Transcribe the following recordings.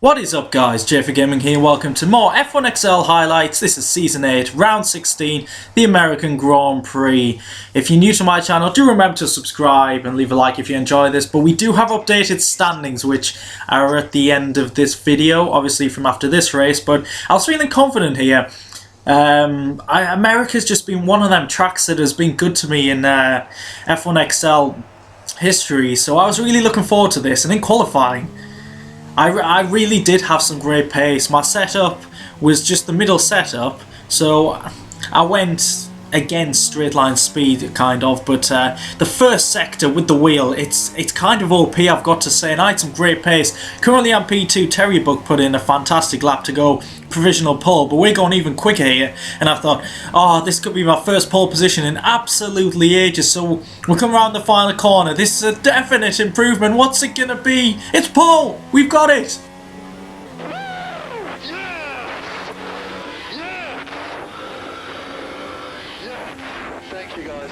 What is up guys, JayFerGaming here, welcome to more F1XL highlights. This is Season 8, Round 16, the American Grand Prix. If you're new to my channel, do remember to subscribe and leave a like if you enjoy this, but we do have updated standings which are at the end of this video, obviously from after this race, but I was feeling confident here. America's just been one of them tracks that has been good to me in F1XL history, so I was really looking forward to this, and in qualifying I really did have some great pace. My setup was just the middle setup, so I went against straight line speed kind of, but the first sector with the wheel, it's kind of OP, I've got to say, and I had some great pace. Currently on P2, Terry Buck put in a fantastic lap to go, provisional pole, but we're going even quicker here, and I thought, oh, this could be my first pole position in absolutely ages. So we'll come around the final corner. This is a definite improvement. What's it gonna be? It's pole! We've got it! Thank you guys.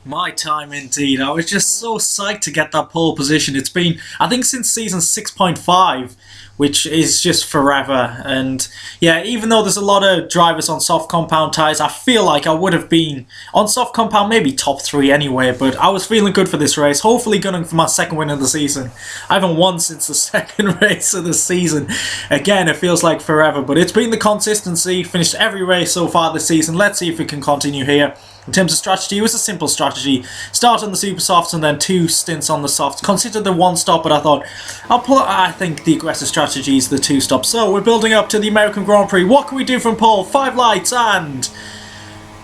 My time indeed. I was just so psyched to get that pole position. It's been, I think, since season 6.5, which is just forever. And yeah, even though there's a lot of drivers on soft compound tyres, I feel like I would have been on soft compound, maybe top 3 anyway, but I was feeling good for this race, hopefully gunning for my second win of the season. I haven't won since the second race of the season. Again, it feels like forever, but it's been the consistency, finished every race so far this season. Let's see if we can continue here. In terms of strategy, it was a simple strategy. Start on the super softs and then 2 stints on the softs. Considered the 1 stop, but I thought I think the aggressive strategy is the 2 stops. So we're building up to the American Grand Prix. What can we do from pole? 5 lights, and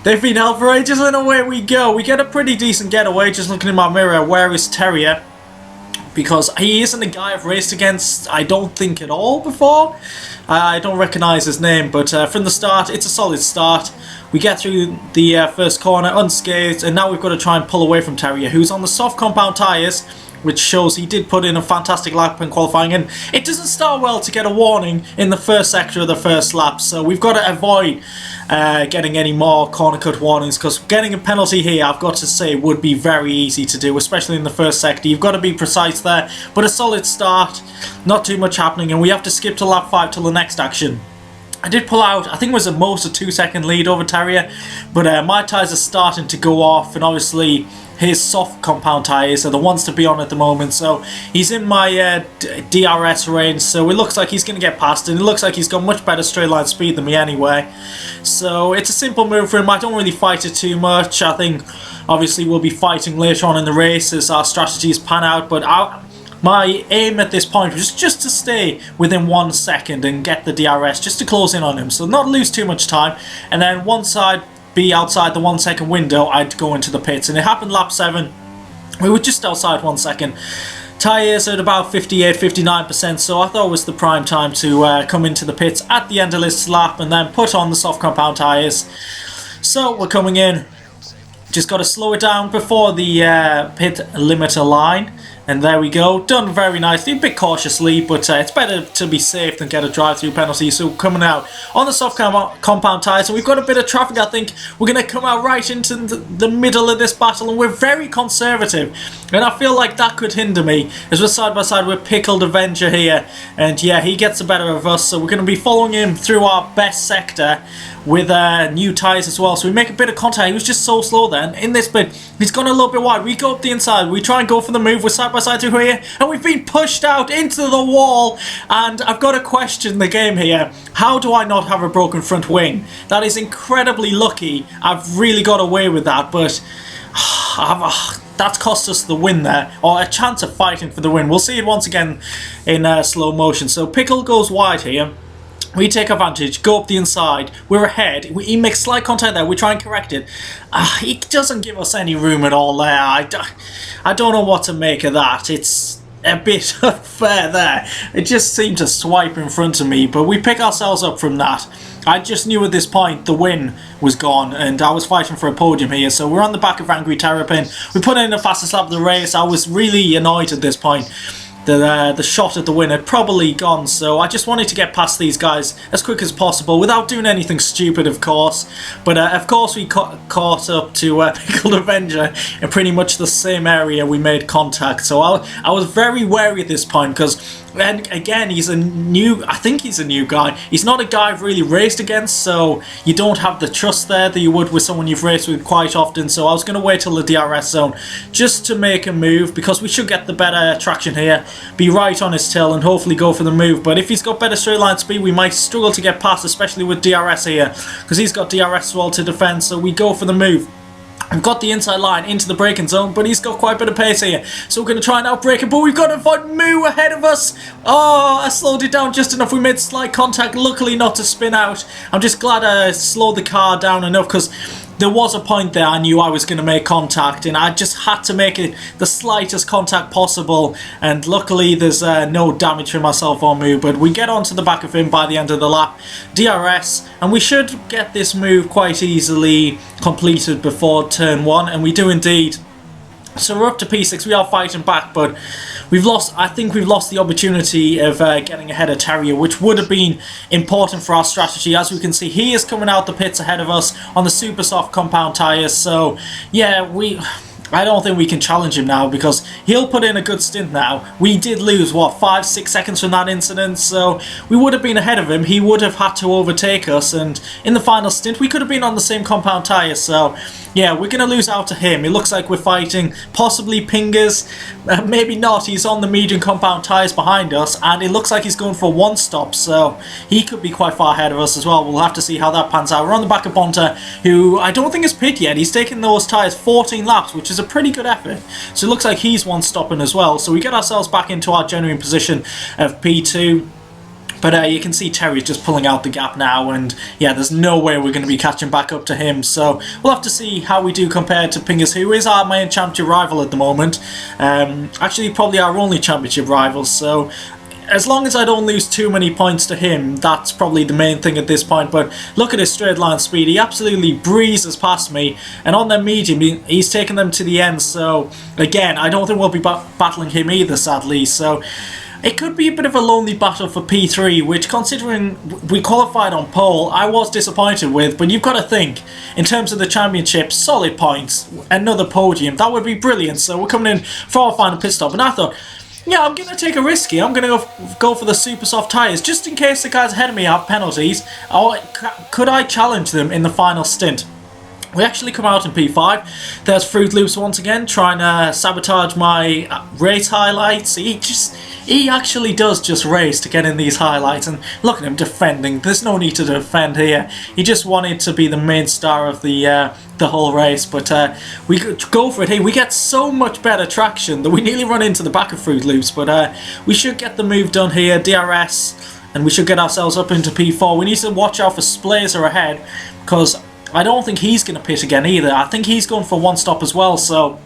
they've been held for ages, and away we go. We get a pretty decent getaway. Just looking in my mirror, where is Terrier? Because he isn't a guy I've raced against, I don't think, at all before. I don't recognise his name, but from the start, it's a solid start. We get through the first corner unscathed, and now we've got to try and pull away from Terrier, who's on the soft compound tyres, which shows he did put in a fantastic lap in qualifying, and it doesn't start well to get a warning in the first sector of the first lap, so we've got to avoid getting any more corner cut warnings, because getting a penalty here, I've got to say, would be very easy to do, especially in the first sector. You've got to be precise there, but a solid start, not too much happening, and we have to skip to lap 5 till the next action. I did pull out, I think it was at most a 2-second lead over Terrier, but my tyres are starting to go off, and obviously his soft compound tyres are the ones to be on at the moment, so he's in my DRS range, so it looks like he's going to get past, and it looks like he's got much better straight line speed than me anyway. So it's a simple move for him. I don't really fight it too much. I think obviously we'll be fighting later on in the race as our strategies pan out, but my aim at this point was just to stay within 1 second and get the DRS, just to close in on him, so not lose too much time, and then once I'd be outside the 1 second window, I'd go into the pits, and it happened lap 7. We were just outside 1 second. Tyres at about 58-59%, so I thought it was the prime time to come into the pits at the end of this lap and then put on the soft compound tyres. So we're coming in. Just got to slow it down before the pit limiter line. And there we go, done very nicely, a bit cautiously, but it's better to be safe than get a drive-through penalty. So coming out on the soft compound tyres, and we've got a bit of traffic. I think we're going to come out right into the middle of this battle, and we're very conservative, and I feel like that could hinder me, as we're side by side with Pickled Avenger here, and yeah, he gets the better of us, so we're going to be following him through our best sector with new tyres as well, so we make a bit of contact. He was just so slow then. In this bit, he's gone a little bit wide. We go up the inside, we try and go for the move, we're side by side through here, and we've been pushed out into the wall, and I've got to question the game here. How do I not have a broken front wing? That is incredibly lucky. I've really got away with that, but that's cost us the win there, or a chance of fighting for the win. We'll see it once again in slow motion. So Pickle goes wide here. We take advantage, go up the inside, we're ahead, he makes slight contact there, we try and correct it. He doesn't give us any room at all there. I don't know what to make of that. It's a bit unfair there. It just seemed to swipe in front of me, but we pick ourselves up from that. I just knew at this point the win was gone, and I was fighting for a podium here, so we're on the back of Angry Terrapin. We put in the fastest lap of the race. I was really annoyed at this point. the shot at the win had probably gone. So I just wanted to get past these guys as quick as possible without doing anything stupid, of course. But of course we caught up to Pickled Avenger in pretty much the same area we made contact. So I was very wary at this point because, and again, I think he's a new guy. He's not a guy I've really raced against, so you don't have the trust there that you would with someone you've raced with quite often. So I was going to wait till the DRS zone just to make a move, because we should get the better traction here, be right on his tail and hopefully go for the move. But if he's got better straight line speed, we might struggle to get past, especially with DRS here, because he's got DRS as well to defend. So we go for the move. I've got the inside line into the braking zone, but he's got quite a bit of pace here. So we're going to try and outbrake him, but we've got to find Moo ahead of us. Oh, I slowed it down just enough. We made slight contact, luckily not to spin out. I'm just glad I slowed the car down enough, because there was a point there I knew I was going to make contact, and I just had to make it the slightest contact possible. And luckily there's no damage for myself or Moo, but we get onto the back of him by the end of the lap. DRS, and we should get this move quite easily completed before turn 1, and we do indeed. So we're up to P6, we are fighting back, but I think we've lost the opportunity of getting ahead of Terrier, which would have been important for our strategy. As we can see, he is coming out the pits ahead of us on the super soft compound tyres. So yeah, I don't think we can challenge him now, because he'll put in a good stint now. We did lose, what, 5-6 seconds from that incident, so we would have been ahead of him. He would have had to overtake us, and in the final stint we could have been on the same compound tyres. So yeah, we're going to lose out to him. It looks like we're fighting possibly Pingers, maybe not. He's on the medium compound tyres behind us, and it looks like he's going for one stop, so he could be quite far ahead of us as well. We'll have to see how that pans out. We're on the back of Bonta, who I don't think has pit yet. He's taken those tyres 14 laps, which is a pretty good effort. So it looks like he's one stopping as well. So we get ourselves back into our genuine position of P2. But you can see Terry's just pulling out the gap now, and yeah, there's no way we're going to be catching back up to him. So we'll have to see how we do compared to Pingers, who is our main championship rival at the moment. Actually, probably our only championship rival. So as long as I don't lose too many points to him, that's probably the main thing at this point. But look at his straight line speed. He absolutely breezes past me. And on their medium, he's taken them to the end. So again, I don't think we'll be battling him either, sadly. So it could be a bit of a lonely battle for P3, which, considering we qualified on pole, I was disappointed with. But you've got to think, in terms of the championship, solid points, another podium, that would be brilliant. So we're coming in for our final pit stop. And I thought, yeah, I'm going to take a risk here. I'm going to go for the super soft tyres, just in case the guys ahead of me have penalties. Or could I challenge them in the final stint? We actually come out in P5. There's Fruit Loops once again, trying to sabotage my race highlights. He actually does just race to get in these highlights, and look at him defending. There's no need to defend here. He just wanted to be the main star of the whole race, but we go for it here. We get so much better traction that we nearly run into the back of Fruit Loops, but we should get the move done here, DRS, and we should get ourselves up into P4. We need to watch out for Splazer ahead, because I don't think he's going to pit again either. I think he's going for one stop as well, so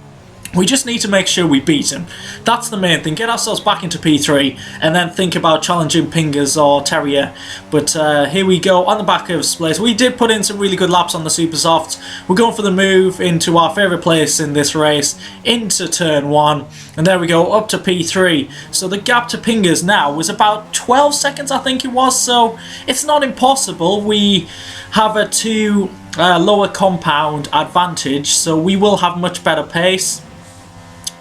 we just need to make sure we beat him. That's the main thing. Get ourselves back into P3 and then think about challenging Pingers or Terrier. But here we go on the back of Splace. We did put in some really good laps on the Super Softs. We're going for the move into our favourite place in this race, into turn 1. And there we go, up to P3. So the gap to Pingers now was about 12 seconds, I think it was. So it's not impossible. We have a 2 lower compound advantage, so we will have much better pace.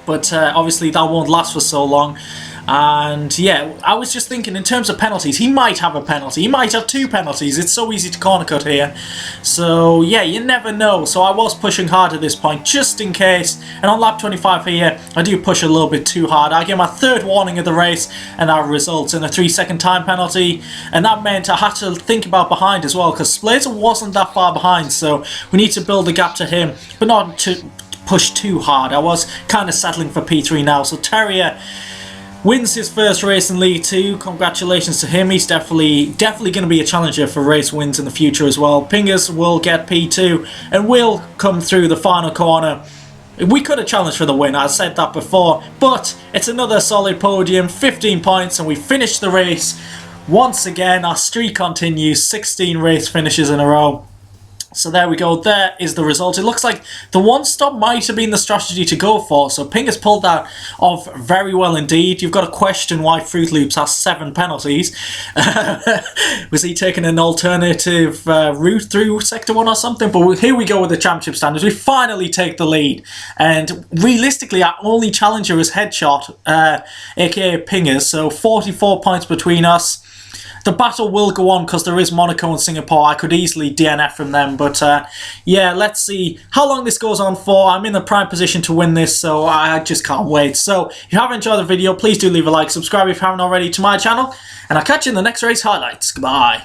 But obviously that won't last for so long. And yeah, I was just thinking in terms of penalties, he might have a penalty. He might have 2 penalties. It's so easy to corner cut here. So yeah, you never know. So I was pushing hard at this point, just in case. And on lap 25 here, I do push a little bit too hard. I get my 3rd warning of the race, and that results in a 3-second time penalty. And that meant I had to think about behind as well, because Splazer wasn't that far behind. So we need to build a gap to him, but not to push too hard. I was kind of settling for P3 now. So Terrier wins his first race in League 2. Congratulations to him. He's definitely going to be a challenger for race wins in the future as well. Pingers will get P2 and will come through the final corner. We could have challenged for the win, I said that before, but it's another solid podium, 15 points, and we finished the race. Once again, our streak continues, 16 race finishes in a row. So there we go, there is the result. It looks like the one stop might have been the strategy to go for, so Ping has pulled that off very well indeed. You've got to question why Fruit Loops has 7 penalties. Was he taking an alternative route through Sector 1 or something? But here we go with the championship standards. We finally take the lead, and realistically our only challenger is Headshot, aka Pingers, so 44 points between us. The battle will go on because there is Monaco and Singapore. I could easily DNF from them, but yeah, let's see how long this goes on for. I'm in the prime position to win this, so I just can't wait. So if you have enjoyed the video, please do leave a like, subscribe if you haven't already to my channel, and I'll catch you in the next race highlights. Goodbye.